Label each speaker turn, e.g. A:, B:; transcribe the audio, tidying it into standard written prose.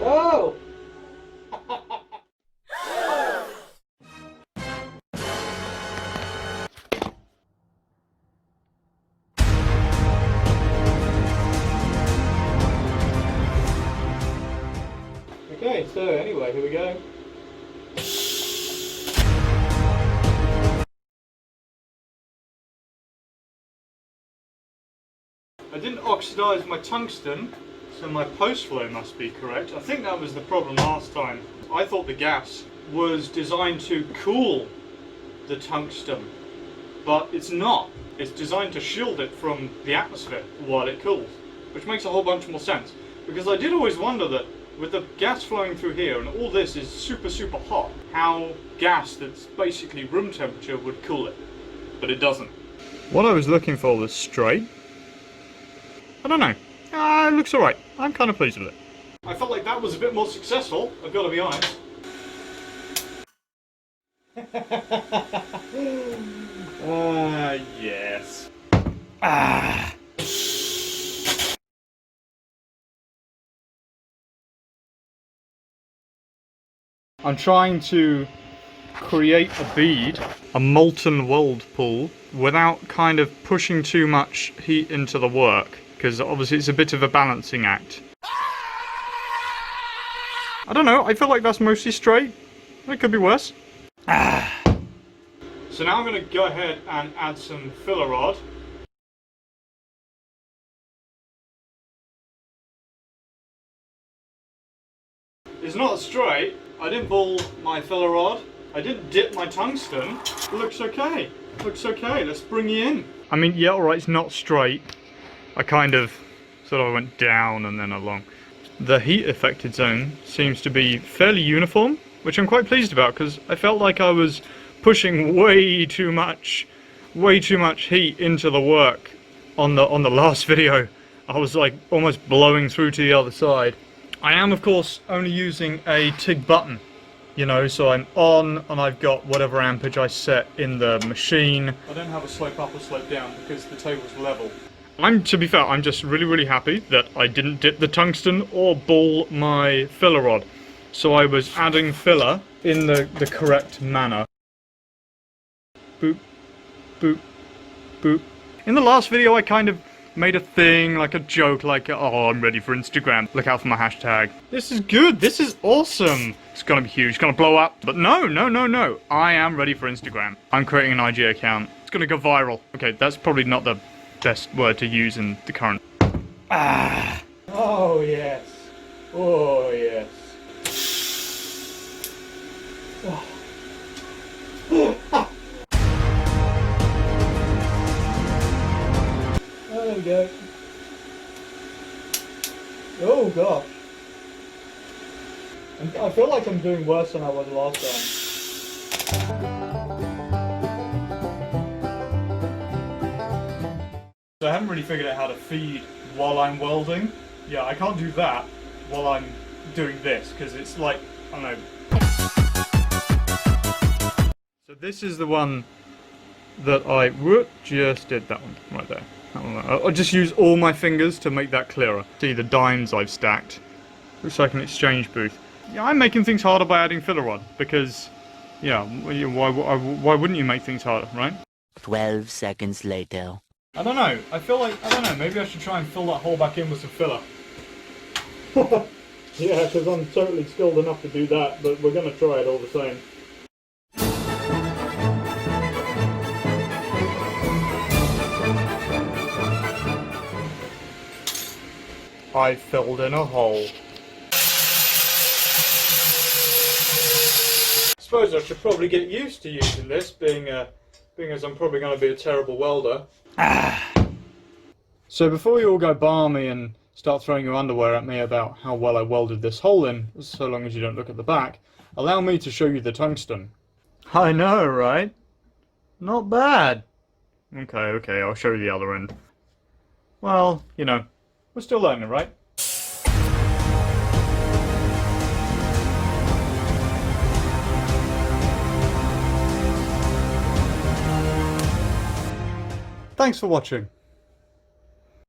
A: Oh! Okay, so anyway, here we go. I didn't oxidize my tungsten, so my post flow must be correct. I think that was the problem last time. I thought the gas was designed to cool the tungsten, but it's not. It's designed to shield it from the atmosphere while it cools, which makes a whole bunch more sense. Because I did always wonder that with the gas flowing through here and all this is super hot, how gas that's basically room temperature would cool it, but it doesn't. What I was looking for was straight. I don't know. It looks alright. I'm kind of pleased with it. I felt like that was a bit more successful, I've got to be honest. Yes. I'm trying to create a bead, a molten weld pool, without kind of pushing too much heat into the work, because obviously it's a bit of a balancing act. I don't know, I feel like that's mostly straight. It could be worse. So now I'm going to go ahead and add some filler rod. It's not straight. I didn't ball my filler rod. I didn't dip my tungsten. It looks okay. Looks okay. Let's bring you in. I mean, yeah, alright, it's not straight. I kind of sort of went down and then along. The heat affected zone seems to be fairly uniform, which I'm quite pleased about because I felt like I was pushing way too much heat into the work on the last video. I was like almost blowing through to the other side. I am of course only using a TIG button, you know, so I'm on and I've got whatever ampage I set in the machine. I don't have a slope up or slope down because the table's level. To be fair, I'm just really happy that I didn't dip the tungsten or ball my filler rod. So I was adding filler in the correct manner. Boop, boop, boop. In the last video I kind of made a thing, like a joke, like, oh, I'm ready for Instagram. Look out for my hashtag. This is good, this is awesome. It's gonna be huge, it's gonna blow up. But no. I am ready for Instagram. I'm creating an IG account. It's gonna go viral. Okay, that's probably not the best word to use in the current. Oh yes. Oh yes. There we go. Oh gosh. I feel like I'm doing worse than I was last time. So I haven't really figured out how to feed while I'm welding. Yeah, I can't do that while I'm doing this, because it's like, I don't know. So this is the one that I just did, that one right there. I'll just use all my fingers to make that clearer. See the dimes I've stacked. Looks like an exchange booth. Yeah, I'm making things harder by adding filler rod, because, yeah, why wouldn't you make things harder, right?
B: 12 seconds later.
A: I don't know, I feel like, I don't know, maybe I should try and fill that hole back in with some filler. Yeah, because I'm totally skilled enough to do that, but we're going to try it all the same. I filled in a hole. I suppose I should probably get used to using this, being as I'm probably going to be a terrible welder. So before you all go balmy and start throwing your underwear at me about how well I welded this hole in, so long as you don't look at the back, allow me to show you the tungsten. I know, right? Not bad. Okay, I'll show you the other end. Well, you know, we're still learning, right? Thanks for watching.